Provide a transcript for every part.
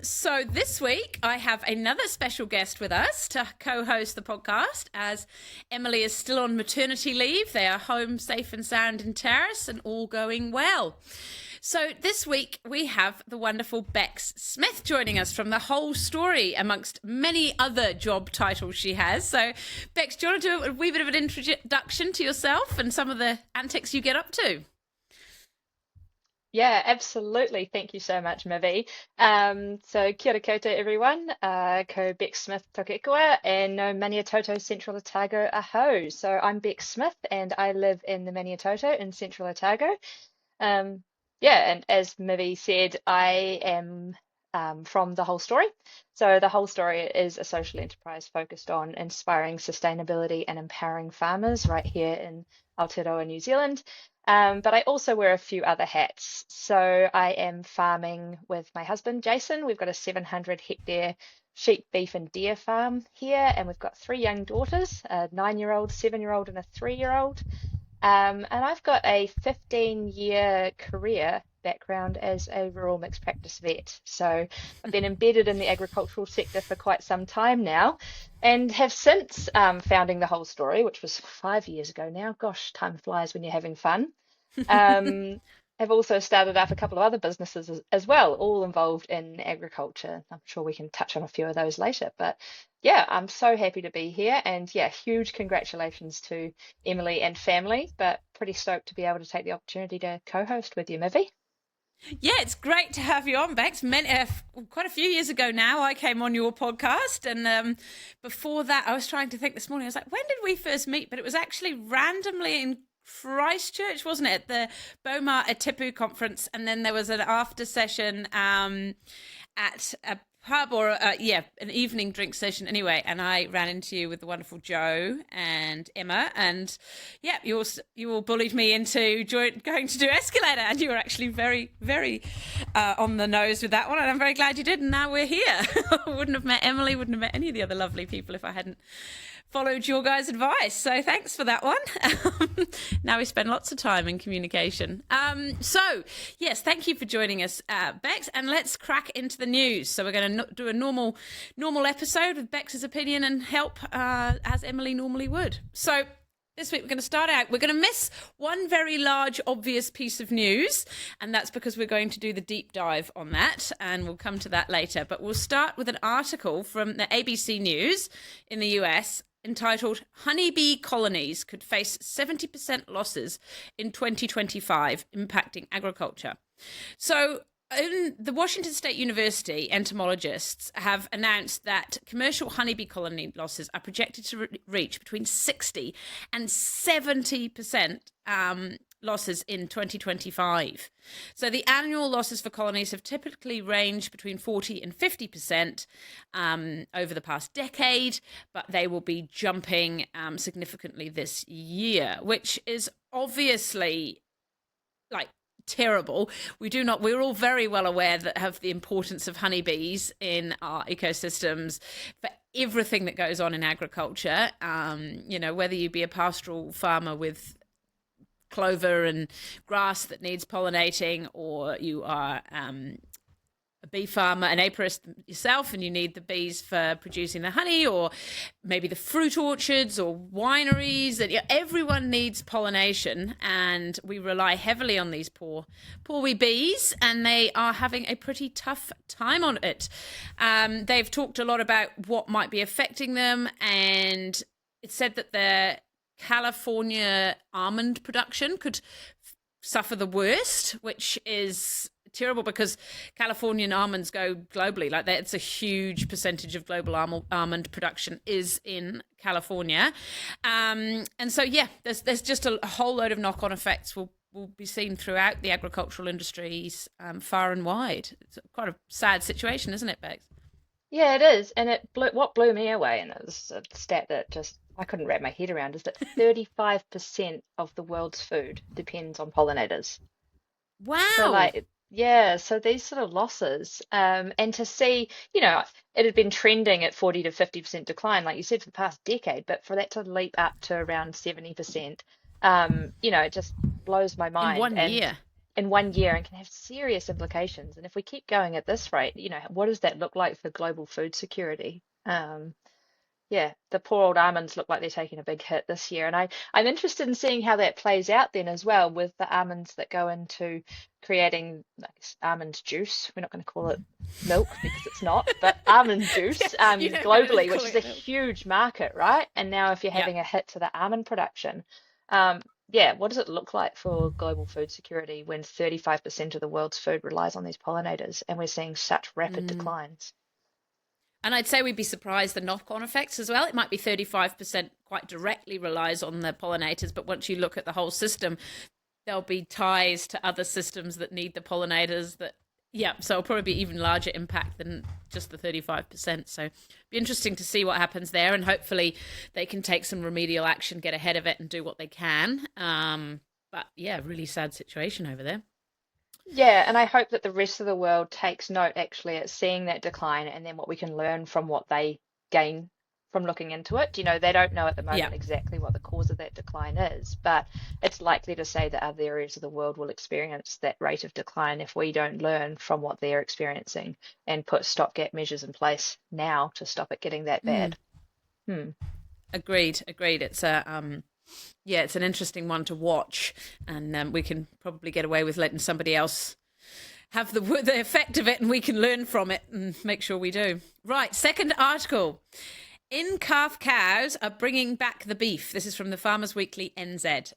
So this week I have another special guest with us to co-host the podcast, as Emily is still on maternity leave. They are home safe and sound in Terrace and all going well. So this week we have the wonderful Becks Smith joining us from The Whole Story, amongst many other job titles she has. So Becks, do you want to do a wee bit of an introduction to yourself and some of the antics you get up to? Yeah, absolutely. Thank you so much, Myfanwy. So kia ora koutou, everyone. Ko Becks Smith toku ingoa, and no Maniatoto Central Otago aho. So I'm Becks Smith, and I live in the Maniatoto in Central Otago. Um, yeah, and as Myfanwy said, I am from The Whole Story. So The Whole Story is a social enterprise focused on inspiring sustainability and empowering farmers right here in Aotearoa, New Zealand. But I also wear a few other hats. So I am farming with my husband, Jason. We've got a 700 hectare sheep, beef, and deer farm here, and we've got three young daughters, a 9-year-old, 7-year-old, and a 3-year-old. And I've got a 15-year career background as a rural mixed practice vet. So I've been embedded in the agricultural sector for quite some time now, and have since founding The Whole Story, which was 5 years ago now. Gosh, time flies when you're having fun. Um, have also started up a couple of other businesses as well, all involved in agriculture. I'm sure we can touch on a few of those later, but yeah, I'm so happy to be here. And yeah, huge congratulations to Emily and family, but pretty stoked to be able to take the opportunity to co-host with you, Mivy. Yeah, it's great to have you on, Bex. Quite a few years ago now, I came on your podcast, and before that, I was trying to think this morning. I was like, when did we first meet? But it was actually randomly in Christchurch, wasn't it? The Boma Atipu conference, and then there was an after session at a pub, or an evening drink session anyway, and I ran into you with the wonderful Joe and Emma, and yeah, you all bullied me into going to do escalator, and you were actually very, very on the nose with that one, and I'm very glad you did, and now we're here. Wouldn't have met Emily, wouldn't have met any of the other lovely people if I hadn't followed your guys' advice. So thanks for that one. Now we spend lots of time in communication. So yes, thank you for joining us, Bex, and let's crack into the news. So we're going to do a normal episode with Bex's opinion and help, as Emily normally would. So this week we're going to start out. We're going to miss one very large, obvious piece of news, and that's because we're going to do the deep dive on that, and we'll come to that later. But we'll start with an article from the ABC News in the US entitled "Honeybee Colonies Could Face 70% Losses in 2025, Impacting Agriculture." So in the Washington State University, entomologists have announced that commercial honeybee colony losses are projected to reach between 60 and 70% losses in 2025. So the annual losses for colonies have typically ranged between 40 and 50% over the past decade, but they will be jumping significantly this year, which is obviously like terrible. We're all very well aware that of the importance of honeybees in our ecosystems for everything that goes on in agriculture. Whether you be a pastoral farmer with clover and grass that needs pollinating, or you are a bee farmer, an apiarist yourself, and you need the bees for producing the honey, or maybe the fruit orchards or wineries, and everyone needs pollination, and we rely heavily on these poor wee bees, and they are having a pretty tough time on it. They've talked a lot about what might be affecting them, and it's said that the California almond production could suffer the worst, which is terrible because Californian almonds go globally. Like that, it's a huge percentage of global almond production is in California, and so yeah, there's just a whole load of knock-on effects will be seen throughout the agricultural industries, far and wide. It's quite a sad situation, isn't it, Bex? Yeah, it is. And what blew me away, and it was a stat that just I couldn't wrap my head around, is that 35% of the world's food depends on pollinators. So Wow. like, yeah, so these sort of losses, and to see, it had been trending at 40 to 50% decline, like you said, for the past decade, but for that to leap up to around 70%, it just blows my In mind. one And year. in 1 year and can have serious implications. And if we keep going at this rate, what does that look like for global food security? Yeah, the poor old almonds look like they're taking a big hit this year. And I'm interested in seeing how that plays out then as well with the almonds that go into creating like almond juice. We're not going to call it milk because it's not, but almond Yeah, juice you don't better than globally, which call is it a milk. huge market, right? And now if you're Yeah. having a hit to the almond production, yeah, what does it look like for global food security when 35% of the world's food relies on these pollinators and we're seeing such rapid Mm. declines? And I'd say we'd be surprised the knock-on effects as well. It might be 35% quite directly relies on the pollinators, but once you look at the whole system, there'll be ties to other systems that need the pollinators that yeah, so it'll probably be even larger impact than just the 35%. So it'll be interesting to see what happens there, and hopefully they can take some remedial action, get ahead of it and do what they can. But yeah, really sad situation over there. Yeah, and I hope that the rest of the world takes note actually at seeing that decline and then what we can learn from what they gain from looking into it. They don't know at the Yeah. moment exactly what the cause of that decline is, but it's likely to say that other areas of the world will experience that rate of decline if we don't learn from what they're experiencing and put stopgap measures in place now to stop it getting that Mm. bad. Hmm. Agreed. Agreed. It's a yeah, it's an interesting one to watch, and we can probably get away with letting somebody else have the effect of it, and we can learn from it and make sure we do. Right, second article. In-calf cows are bringing back the beef. This is from the Farmers Weekly NZ.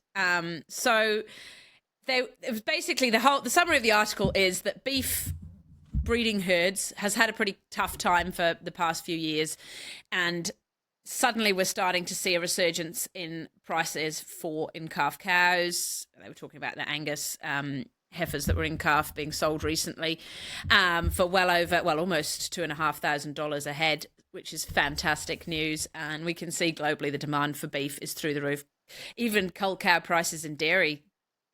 So it was basically the summary of the article is that beef breeding herds has had a pretty tough time for the past few years, and suddenly we're starting to see a resurgence in prices for in-calf cows. They were talking about the Angus heifers that were in calf being sold recently for almost $2,500 a head, which is fantastic news. And we can see globally the demand for beef is through the roof. Even cull cow prices in dairy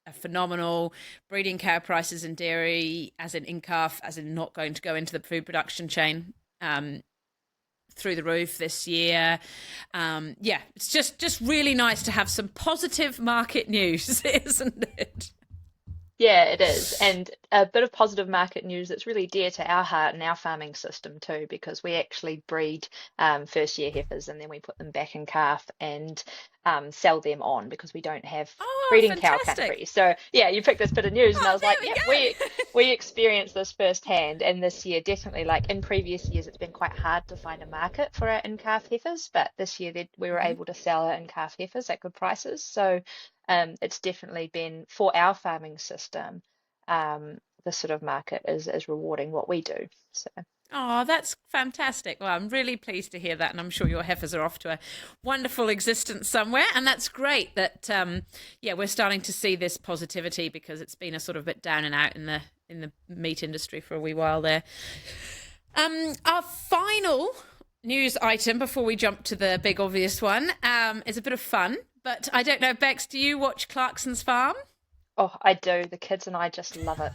are phenomenal. Breeding cow prices in dairy, as in calf, as in not going to go into the food production chain, through the roof this year. Yeah, it's just really nice to have some positive market news, isn't it? Yeah, it is. And a bit of positive market news that's really dear to our heart and our farming system too, because we actually breed first year heifers and then we put them back in calf and sell them on because we don't have Oh, breeding cow fantastic. country. So yeah, you picked this bit of news and I Oh, was there like, we yep, we go. we experienced this firsthand. And this year definitely, like in previous years, it's been quite hard to find a market for our in-calf heifers, but this year we were Mhm. able to sell our in-calf heifers at good prices. So it's definitely been for our farming system. This sort of market is rewarding what we do. So Oh, that's fantastic. Well, I'm really pleased to hear that, and I'm sure your heifers are off to a wonderful existence somewhere. And that's great that, yeah, we're starting to see this positivity because it's been a sort of bit down and out in the meat industry for a wee while there. Our final news item before we jump to the big obvious one is a bit of fun. But I don't know, Bex, do you watch Clarkson's Farm? oh, I do. The kids and I just love it.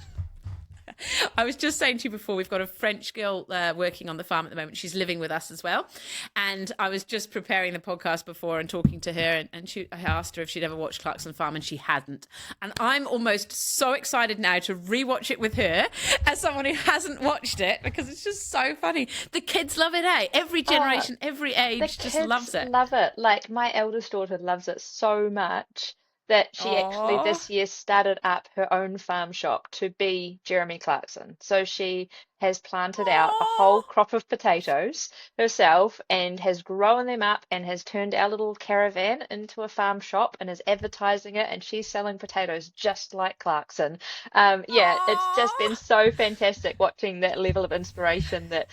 I was just saying to you before, we've got a French girl working on the farm at the moment. She's living with us as well. And I was just preparing the podcast before and talking to her, and I asked her if she'd ever watched Clarkson Farm, and she hadn't. And I'm almost so excited now to rewatch it with her as someone who hasn't watched it because it's just so funny. The kids love it, eh? Every Oh, generation, every the age just kids loves it. love it. Like my eldest daughter loves it so much that she actually Oh, this year started up her own farm shop to be Jeremy Clarkson. So she has planted out a whole oh, crop of potatoes herself and has grown them up and has turned our little caravan into a farm shop and is advertising it and she's selling potatoes just like Clarkson. Yeah, it's just been oh. so fantastic watching that level of inspiration that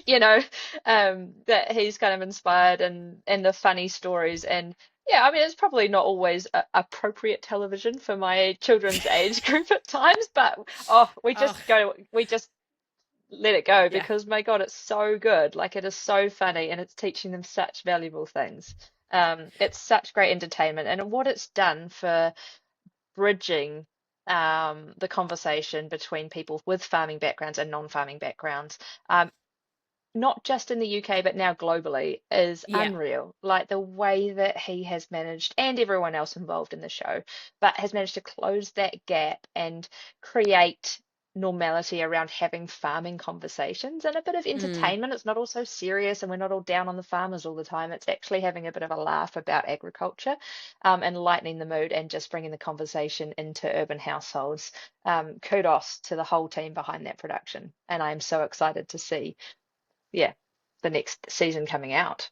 you know that he's kind of inspired and the funny stories and yeah, I mean, it's probably not always appropriate television for my children's age group at times, but oh, Oh, we just let it go yeah. because my God, it's so good. Like it is so funny and it's teaching them such valuable things. It's such great entertainment and what it's done for bridging the conversation between people with farming backgrounds and non-farming backgrounds. Um, not just in the UK, but now globally, is Yeah. unreal. Like the way that he has managed, and everyone else involved in the show, but has managed to close that gap and create normality around having farming conversations and a bit of Mm. entertainment. It's not all so serious, and we're not all down on the farmers all the time. It's actually having a bit of a laugh about agriculture, and lightening the mood and just bringing the conversation into urban households. Kudos to the whole team behind that production. And I am so excited to see, yeah, the next season coming out.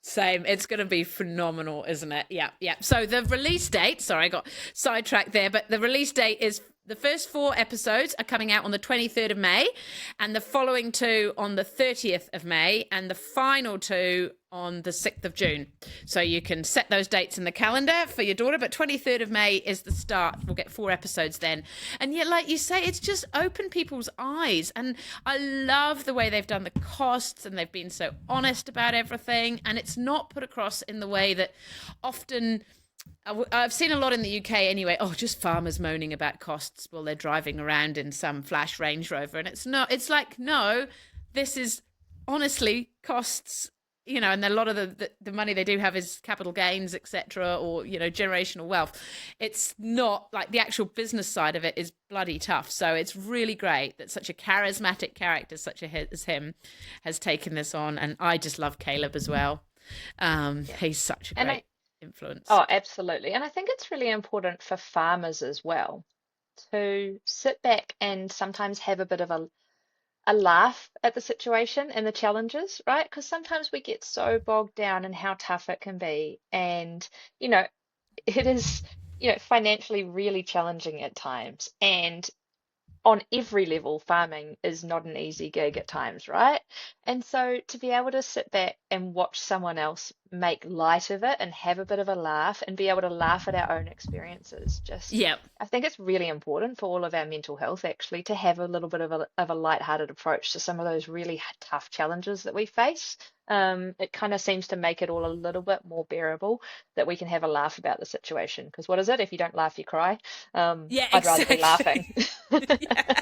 Same. It's going to be phenomenal, isn't it? Yeah, yeah. So the release date, sorry, I got sidetracked there, but the release date is the first 4 episodes are coming out on the 23rd of May, and the following 2 on the 30th of May, and the final 2 on the 6th of June. So you can set those dates in the calendar for your daughter, but 23rd of May is the start. We'll get 4 episodes then. And yet, like you say, it's just opened people's eyes. And I love the way they've done the costs, and they've been so honest about everything. And it's not put across in the way that often I've seen a lot in the UK anyway. Oh, just farmers moaning about costs while they're driving around in some flash Range Rover. And it's not, it's like, no, this is honestly costs, and a lot of the money they do have is capital gains, etc., or, generational wealth. It's not like the actual business side of it is bloody tough. So it's really great that such a charismatic character as him has taken this on. And I just love Caleb as well. He's such a And great influence. oh, absolutely. And I think it's really important for farmers as well to sit back and sometimes have a bit of a laugh at the situation and the challenges, right? Because sometimes we get so bogged down in how tough it can be. And, you know, it is, financially really challenging at times. And on every level, farming is not an easy gig at times, right? And so to be able to sit back and watch someone else make light of it and have a bit of a laugh and be able to laugh at our own experiences, just Yeah. I think it's really important for all of our mental health actually to have a little bit of a lighthearted approach to some of those really tough challenges that we face. It kind of seems to make it all a little bit more bearable that we can have a laugh about the situation. Because what is it? If you don't laugh, you cry. Yeah, I'd rather be laughing. exactly. Yeah.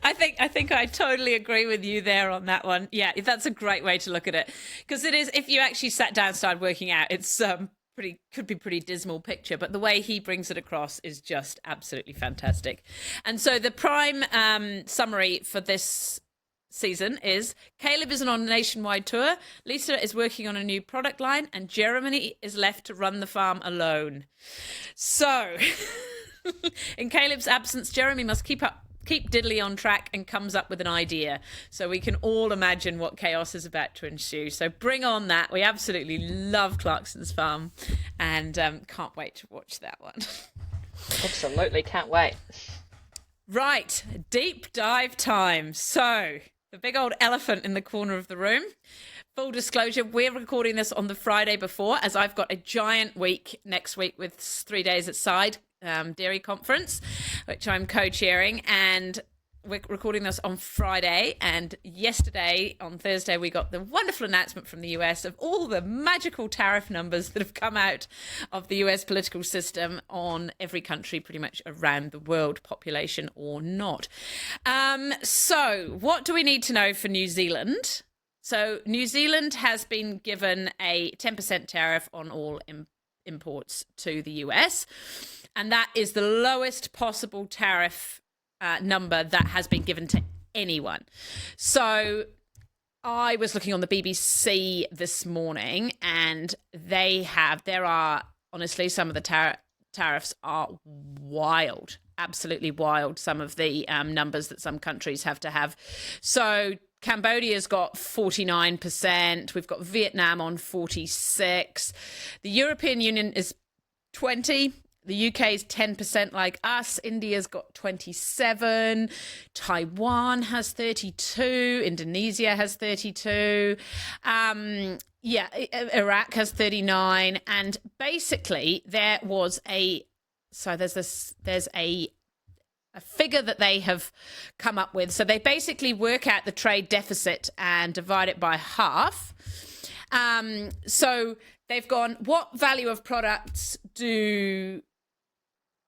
I think I totally agree with you there on that one. Yeah, that's a great way to look at it, because it is, if you actually sat down and started working out, it's could be pretty dismal picture, but the way he brings it across is just absolutely fantastic. And so the prime summary for this season is: Caleb is on a nationwide tour, Lisa is working on a new product line, and Jeremy is left to run the farm alone. So in Caleb's absence, Jeremy must keep diddly on track and comes up with an idea. So we can all imagine what chaos is about to ensue. So bring on that. We absolutely love Clarkson's farm, and can't wait to watch that one. Absolutely, can't wait. Right, deep dive time. So the big old elephant in the corner of the room. Full disclosure, we're recording this on the Friday before, as I've got a giant week next week with 3 days at Side Dairy Conference, which I'm co-chairing, and we're recording this on Friday. And yesterday, on Thursday, we got the wonderful announcement from the US of all the magical tariff numbers that have come out of the US political system on every country pretty much around the world, population or not. So what do we need to know for New Zealand? So New Zealand has been given a 10% tariff on all imports to the US, and that is the lowest possible tariff number that has been given to anyone. So I was looking on the BBC this morning, and there are honestly, some of the tariffs are wild, absolutely wild, some of the numbers that some countries have to have. So Cambodia's got 49%. We've got Vietnam on 46%. The European Union is 20%. The UK is 10% like us. India's got 27%. Taiwan has 32%. Indonesia has 32%. Iraq has 39%. And basically there's a figure that they have come up with. So they basically work out the trade deficit and divide it by half. So they've gone, what value of products do,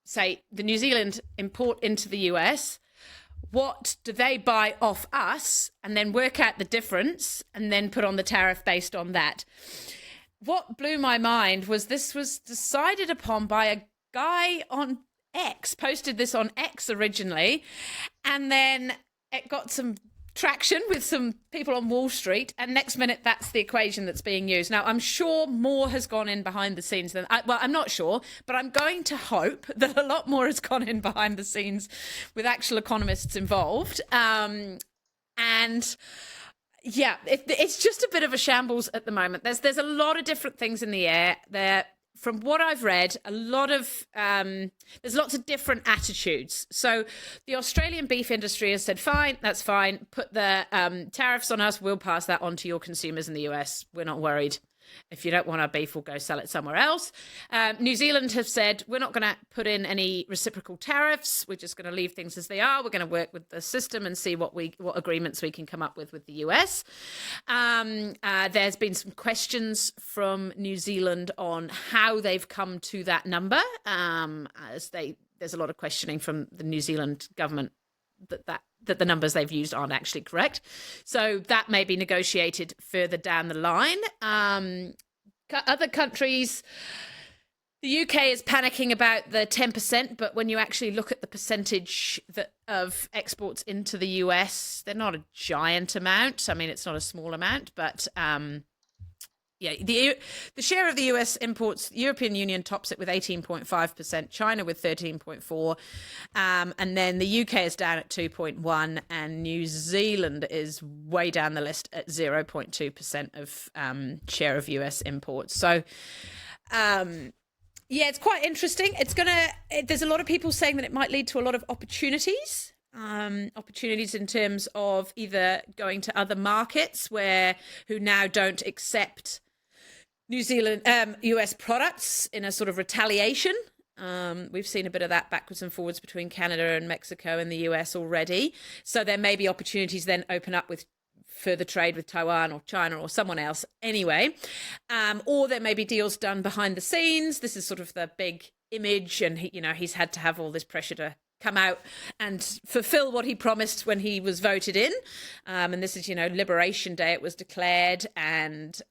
say, the New Zealand import into the US? what do they buy off us, and then work out the difference and then put on the tariff based on that. What blew my mind was this was decided upon by a guy on X, posted this on X originally, and then it got some traction with some people on Wall Street, and next minute that's the equation that's being used. Now, I'm sure more has gone in behind the scenes than well, I'm not sure, but I'm going to hope that a lot more has gone in behind the scenes with actual economists involved. And yeah, it's just a bit of a shambles at the moment. There's a lot of different things in the air there. From what I've read, a lot of there's lots of different attitudes. So the Australian beef industry has said, fine, that's fine. Put the tariffs on us. We'll pass that on to your consumers in the US. We're not worried. If you don't want our beef, we'll go sell it somewhere else. New Zealand have said, we're not going to put in any reciprocal tariffs. We're just going to leave things as they are. We're going to work with the system and see what agreements we can come up with the US. There's been some questions from New Zealand on how they've come to that number. There's a lot of questioning from the New Zealand government that the numbers they've used aren't actually correct. So that may be negotiated further down the line. Other countries, the UK is panicking about the 10%, but when you actually look at the percentage of exports into the US, they're not a giant amount. I mean, it's not a small amount, but yeah, the share of the US imports, the European Union tops it with 18.5%, China with 13.4%, and then the UK is down at 2.1%, and New Zealand is way down the list at 0.2% of share of US imports. So, yeah, it's quite interesting. There's a lot of people saying that it might lead to a lot of opportunities. Opportunities in terms of either going to other markets who now don't accept New Zealand, US products in a sort of retaliation. We've seen a bit of that backwards and forwards between Canada and Mexico and the US already. So there may be opportunities then open up with further trade with Taiwan or China or someone else anyway. Or there may be deals done behind the scenes. This is sort of the big image, and he's had to have all this pressure to come out and fulfill what he promised when he was voted in. And this is, Liberation Day, it was declared, and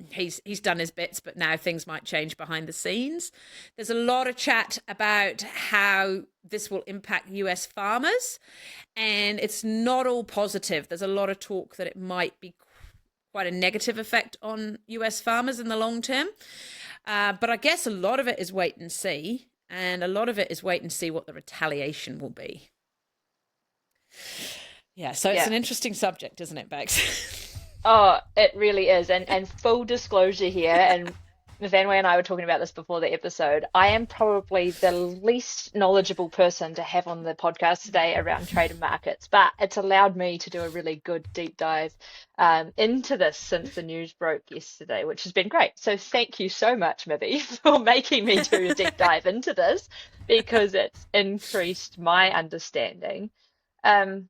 he's done his bits, but now things might change behind the scenes. There's a lot of chat about how this will impact US farmers, and it's not all positive. There's a lot of talk that it might be quite a negative effect on US farmers in the long term. But I guess a lot of it is wait and see. And a lot of it is wait and see what the retaliation will be. Yeah, so it's an interesting subject, isn't it, Becks? Oh, it really is. And full disclosure here, and Myfanwy and I were talking about this before the episode, I am probably the least knowledgeable person to have on the podcast today around trade and markets, but it's allowed me to do a really good deep dive into this since the news broke yesterday, which has been great. So thank you so much, Mibby, for making me do a deep dive into this, because it's increased my understanding. I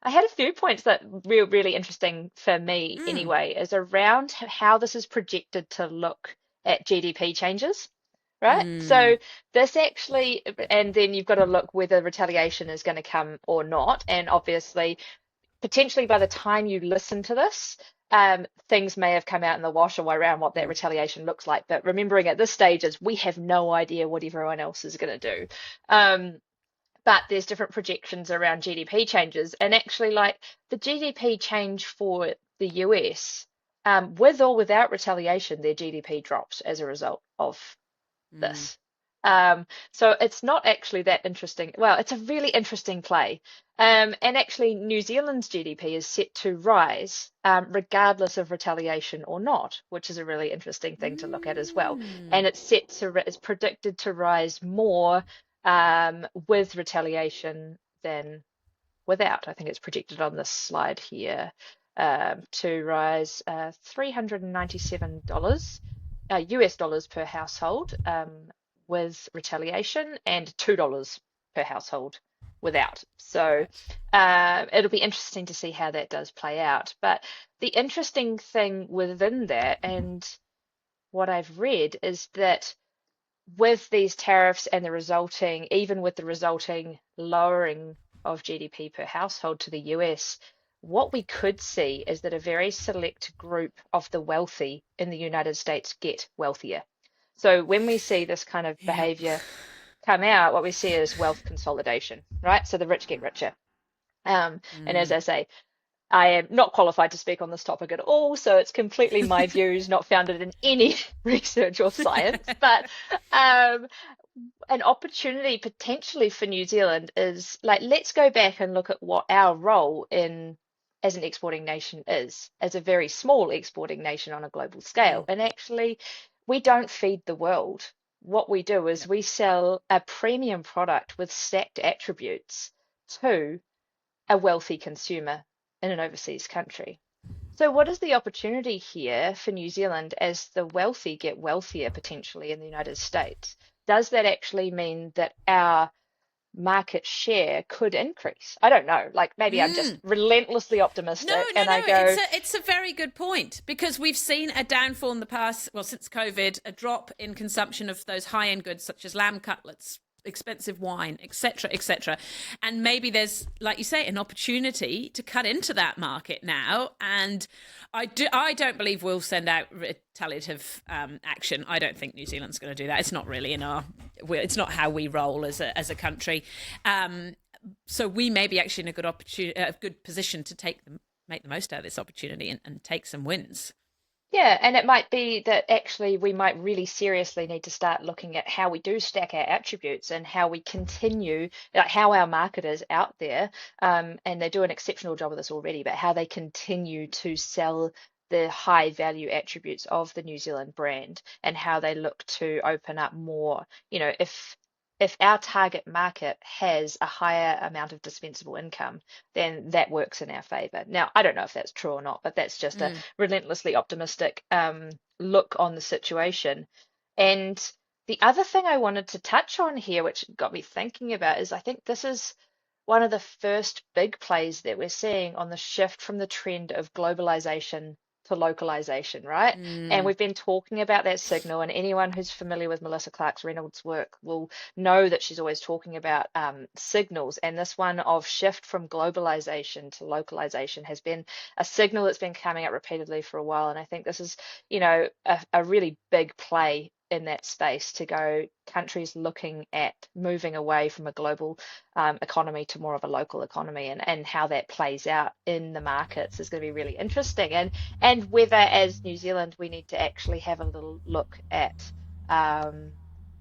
had a few points that were really interesting for me anyway, is around how this is projected to look at GDP changes, right? So this actually, and then you've got to look whether retaliation is going to come or not. And obviously, potentially by the time you listen to this, things may have come out in the wash or around what that retaliation looks like. But remembering at this stage is we have no idea what everyone else is going to do. But there's different projections around GDP changes, and actually, like the GDP change for the US, with or without retaliation, their GDP drops as a result of this. So it's not actually that interesting. Well, it's a really interesting play. And actually, New Zealand's GDP is set to rise regardless of retaliation or not, which is a really interesting thing to look at as well. And it's predicted to rise more with retaliation than without. I think it's projected on this slide here to rise $397 US dollars per household with retaliation, and $2 per household without. So it'll be interesting to see how that does play out. But the interesting thing within that, and what I've read, is that with these tariffs and even with the resulting lowering of GDP per household to the US, what we could see is that a very select group of the wealthy in the United States get wealthier. So when we see this kind of Yep. behavior come out, what we see is wealth consolidation, right? So the rich get richer. And as Mm. I say, I am not qualified to speak on this topic at all, so it's completely my views, not founded in any research or science. But um, an opportunity potentially for New Zealand is like, let's go back and look at what our role in as an exporting nation is, as a very small exporting nation on a global scale. Mm. And actually, we don't feed the world. What we do is Yep. we sell a premium product with stacked attributes to a wealthy consumer in an overseas country. So, what is the opportunity here for New Zealand as the wealthy get wealthier potentially in the United States? Does that actually mean that our market share could increase? I don't know. Like maybe I'm just Mm. relentlessly No, optimistic no, and no. I go, It's a very good point because we've seen a downfall in the past. Well, since COVID, a drop in consumption of those high end goods such as lamb cutlets, expensive wine, etc., etc. And maybe there's, like you say, an opportunity to cut into that market now. And I don't believe we'll send out retaliative action. I don't think New Zealand's going to do that. It's not really in our. It's not how we roll as a country. So we may be actually in a good opportunity, a good position to make the most out of this opportunity and take some wins. yeah, and it might be that actually we might really seriously need to start looking at how we do stack our attributes and how we continue, like how our marketers out there, and they do an exceptional job of this already, but how they continue to sell the high value attributes of the New Zealand brand and how they look to open up more. If our target market has a higher amount of dispensable income, then that works in our favor. Now, I don't know if that's true or not, but that's just a Mm. relentlessly optimistic look on the situation. And the other thing I wanted to touch on here, which got me thinking about, is I think this is one of the first big plays that we're seeing on the shift from the trend of globalization to localization, right? And Mm. we've been talking about that signal, and anyone who's familiar with Melissa Clark's Reynolds work will know that she's always talking about signals. And this one of shift from globalization to localization has been a signal that's been coming up repeatedly for a while. And I think this is, a really big play in that space to go countries looking at moving away from a global economy to more of a local economy, and how that plays out in the markets is going to be really interesting. And whether as New Zealand we need to actually have a little look at um,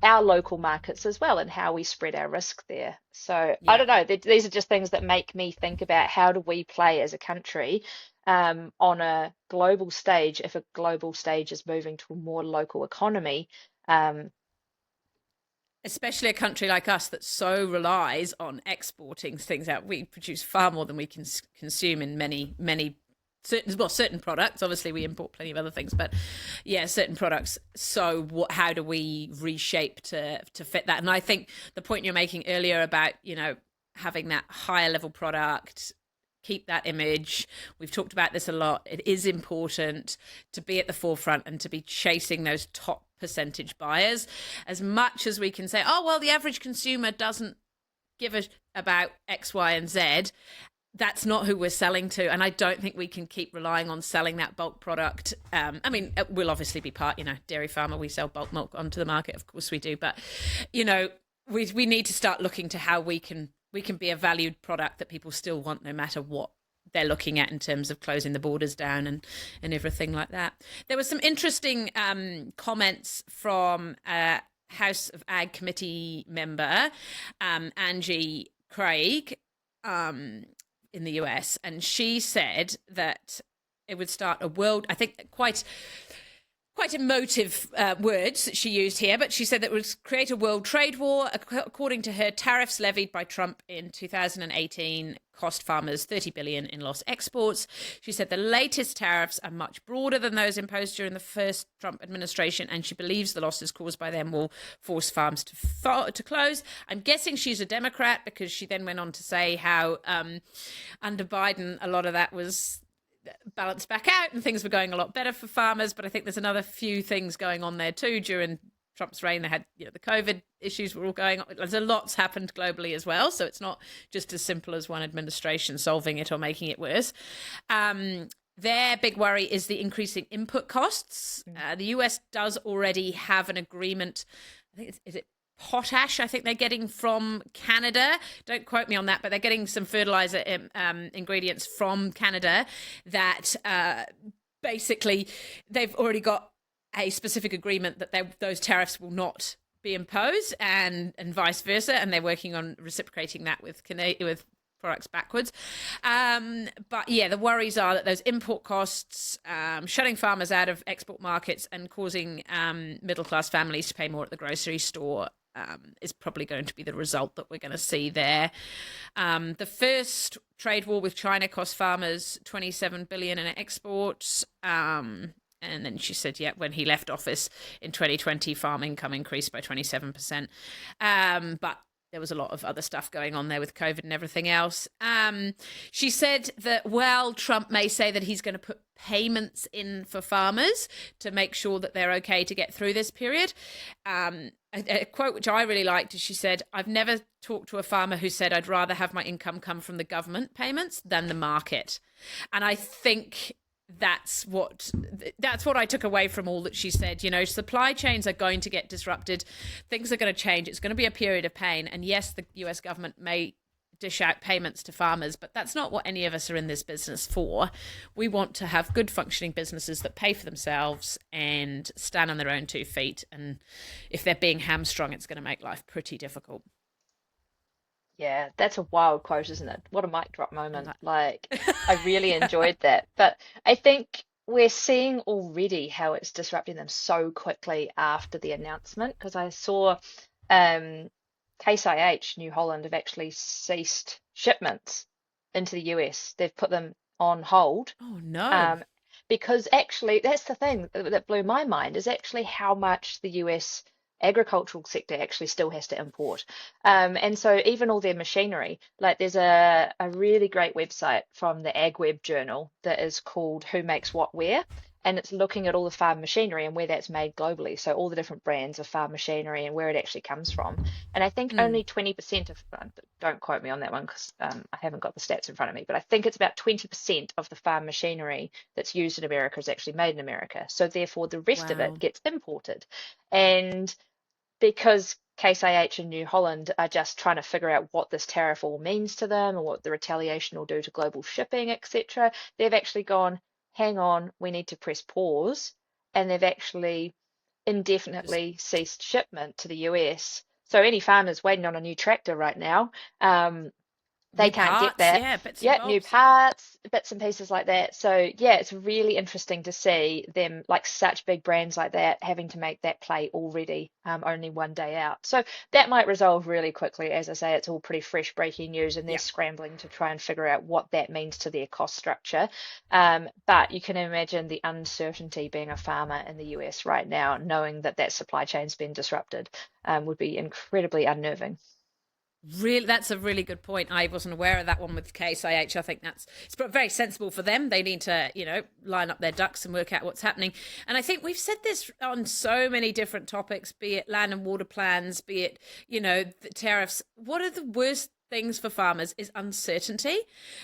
our local markets as well and how we spread our risk there. So I Yeah. don't know. These are just things that make me think about how do we play as a country on a global stage if a global stage is moving to a more local economy. Um, Especially a country like us that so relies on exporting things out. We produce far more than we can consume in many certain products. Obviously, we import plenty of other things, but yeah, certain products. So, how do we reshape to fit that? And I think the point you're making earlier about having that higher level product, keep that image. We've talked about this a lot. It is important to be at the forefront and to be chasing those top percentage buyers as much as we can say, oh, well, the average consumer doesn't give a about X, Y, and Z. That's not who we're selling to. And I don't think we can keep relying on selling that bulk product. I mean, it will obviously be part, dairy farmer, we sell bulk milk onto the market. Of course we do. But, we need to start looking to how we can be a valued product that people still want no matter what they're looking at in terms of closing the borders down and everything like that. There was some interesting comments from House of Ag Committee member Angie Craig in the US, and she said that it would start a world, I think quite emotive words that she used here, but she said that it would create a world trade war. According to her, tariffs levied by Trump in 2018 cost farmers $30 billion in lost exports. She said the latest tariffs are much broader than those imposed during the first Trump administration, and she believes the losses caused by them will force farms to close. I'm guessing she's a Democrat because she then went on to say how under Biden, a lot of that was balanced back out and things were going a lot better for farmers. But I think there's another few things going on there too during Trump's reign, they had the COVID issues were all going on. There's a lot's happened globally as well, so it's not just as simple as one administration solving it or making it worse. Their big worry is the increasing input costs. The US does already have an agreement. I think is it potash? I think they're getting from Canada. Don't quote me on that, but they're getting some fertilizer ingredients from Canada that basically they've already got a specific agreement that those tariffs will not be imposed, and vice versa, and they're working on reciprocating that with products backwards. But yeah, the worries are that those import costs, shutting farmers out of export markets and causing middle-class families to pay more at the grocery store is probably going to be the result that we're going to see there. The first trade war with China cost farmers $27 billion in exports. And then she said, when he left office in 2020, farm income increased by 27%. But there was a lot of other stuff going on there with COVID and everything else. She said that, Trump may say that he's going to put payments in for farmers to make sure that they're okay to get through this period. A quote which I really liked is she said, "I've never talked to a farmer who said I'd rather have my income come from the government payments than the market." And I think that's what I took away from all that she said. Supply chains are going to get disrupted. Things are going to change. It's going to be a period of pain. And yes, the US government may dish out payments to farmers, but that's not what any of us are in this business for. We want to have good functioning businesses that pay for themselves and stand on their own 2 feet. And if they're being hamstrung, it's going to make life pretty difficult. Yeah, that's a wild quote, isn't it? What a mic drop moment. Like, I really enjoyed that. But I think we're seeing already how it's disrupting them so quickly after the announcement, because I saw Case IH, New Holland, have actually ceased shipments into the US. They've put them on hold. Oh, no. Because actually, that's the thing that blew my mind, is actually how much the US agricultural sector actually still has to import. And so even all their machinery, like there's a really great website from the Ag Web Journal that is called Who Makes What Where, and it's looking at all the farm machinery and where that's made globally. So all the different brands of farm machinery and where it actually comes from. And I think only 20% of, don't quote me on that one because I haven't got the stats in front of me, but I think it's about 20% of the farm machinery that's used in America is actually made in America. So therefore the rest of it gets imported. And because Case IH and New Holland are just trying to figure out what this tariff all means to them and what the retaliation will do to global shipping, etc., they've actually gone, hang on, we need to press pause, and they've actually indefinitely ceased shipment to the US. So any farmers waiting on a new tractor right now, they can't get that. New parts, bits and pieces like that. So yeah, it's really interesting to see them, like such big brands like that, having to make that play already, only one day out. So that might resolve really quickly. As I say, it's all pretty fresh breaking news, and they're scrambling to try and figure out what that means to their cost structure. But you can imagine the uncertainty being a farmer in the US right now, knowing that supply chain's been disrupted, would be incredibly unnerving. Really, that's a really good point. I wasn't aware of that one with Case IH. I think it's very sensible for them. They need to, line up their ducks and work out what's happening. And I think we've said this on so many different topics, be it land and water plans, be it, the tariffs. What are the worst things for farmers is uncertainty.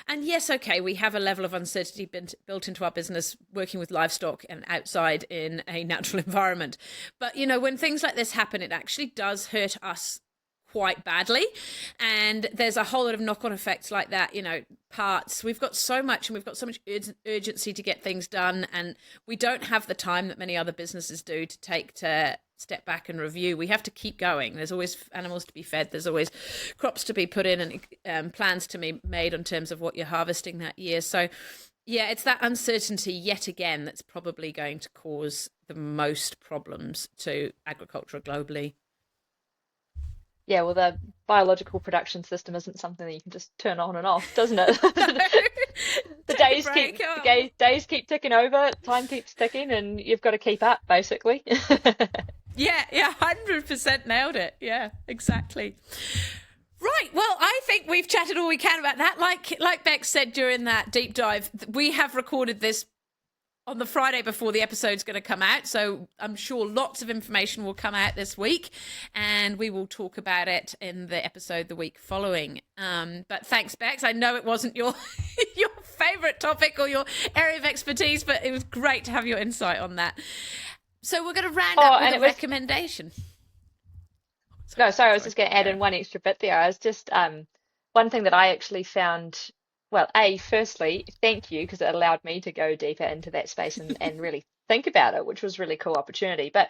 And yes, okay, we have a level of uncertainty built into our business working with livestock and outside in a natural environment. But, when things like this happen, it actually does hurt us quite badly, and there's a whole lot of knock-on effects like that. Parts, we've got so much, and we've got so much urgency to get things done, and we don't have the time that many other businesses do to take to step back and review. We have to keep going. There's always animals to be fed, there's always crops to be put in, and plans to be made in terms of what you're harvesting that year. So yeah, it's that uncertainty yet again that's probably going to cause the most problems to agriculture globally. Yeah, well, the biological production system isn't something that you can just turn on and off, doesn't it? The days keep ticking over, time keeps ticking, and you've got to keep up, basically. Yeah, 100% nailed it. Yeah, exactly. Right, well, I think we've chatted all we can about that. Like Beck said during that deep dive, we have recorded this on the Friday before the episode's going to come out. So I'm sure lots of information will come out this week, and we will talk about it in the episode the week following. But thanks, Becks. I know it wasn't your your favourite topic or your area of expertise, but it was great to have your insight on that. So we're going to round up with a recommendation. No, sorry, I was just going to add in one extra bit there. I was just one thing that I actually found, well, firstly, thank you, because it allowed me to go deeper into that space and really think about it, which was a really cool opportunity. But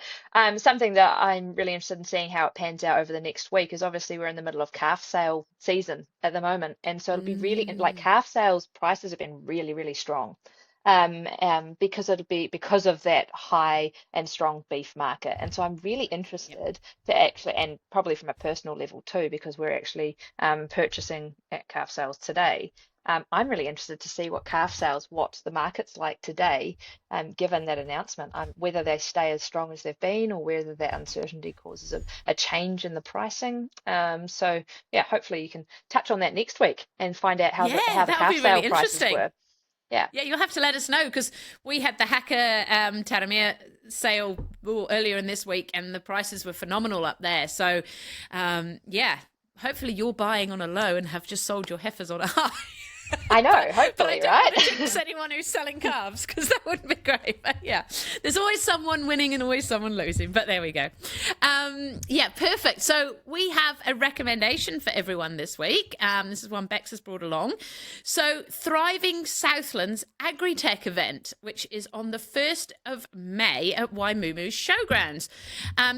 something that I'm really interested in seeing how it pans out over the next week is obviously we're in the middle of calf sale season at the moment. And so it'll be really, like, calf sales prices have been really, really strong. Because of that high and strong beef market. And so I'm really interested to actually, and probably from a personal level too, because we're actually purchasing at calf sales today. I'm really interested to see what the market's like today, given that announcement, whether they stay as strong as they've been or whether that uncertainty causes a change in the pricing. So yeah, hopefully you can touch on that next week and find out how the calf sale really prices were. Yeah, you'll have to let us know, because we had the Hacker Taramia sale earlier in this week, and the prices were phenomenal up there. So, hopefully you're buying on a low and have just sold your heifers on a high. I know, hopefully, but right? I don't jinx anyone who's selling calves, because that wouldn't be great. But yeah, there's always someone winning and always someone losing. But there we go. Perfect. So we have a recommendation for everyone this week. This is one Becks has brought along. So Thriving Southlands Agri-Tech event, which is on the 1st of May at Waimumu Showgrounds.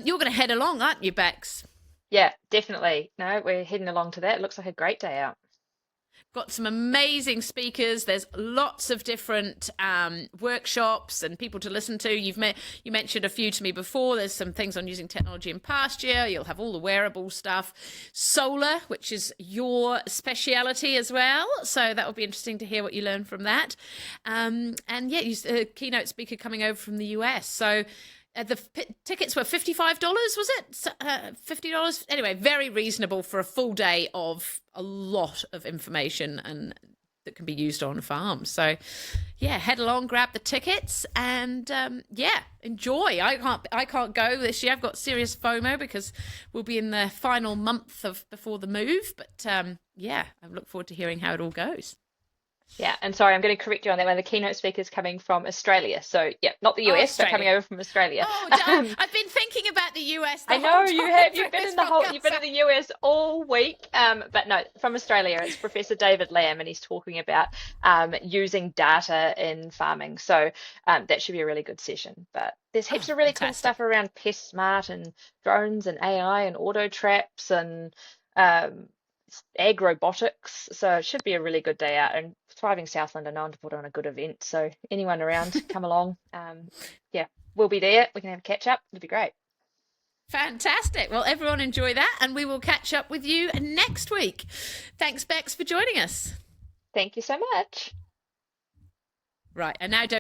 You're going to head along, aren't you, Becks? Yeah, definitely. No, we're heading along to that. It looks like a great day out. Got some amazing speakers. There's lots of different workshops and people to listen to. You mentioned a few to me before. There's some things on using technology in pasture. You'll have all the wearable stuff. Solar, which is your speciality as well. So that will be interesting to hear what you learn from that. A keynote speaker coming over from the US. So the tickets were $55, was it? $50? Anyway, very reasonable for a full day of a lot of information and that can be used on farms. So, yeah, head along, grab the tickets, and enjoy. I can't go this year. I've got serious FOMO because we'll be in the final month before the move. But I look forward to hearing how it all goes. Yeah, and sorry, I'm going to correct you on that one. The keynote speaker is coming from Australia. So, yeah, not the US, but coming over from Australia. Oh, I've been thinking about the US. I know you have. You've been in the US all week. But no, from Australia, it's Professor David Lamb, and he's talking about using data in farming. So that should be a really good session. But there's heaps of really cool stuff around Pest Smart and drones and AI and auto traps and ag robotics. So it should be a really good day out. And Thriving Southland are known to put on a good event. So anyone around, come along. We'll be there. We can have a catch up. It'll be great. Fantastic. Well, everyone enjoy that, and we will catch up with you next week. Thanks, Becks, for joining us. Thank you so much. Right, and now don't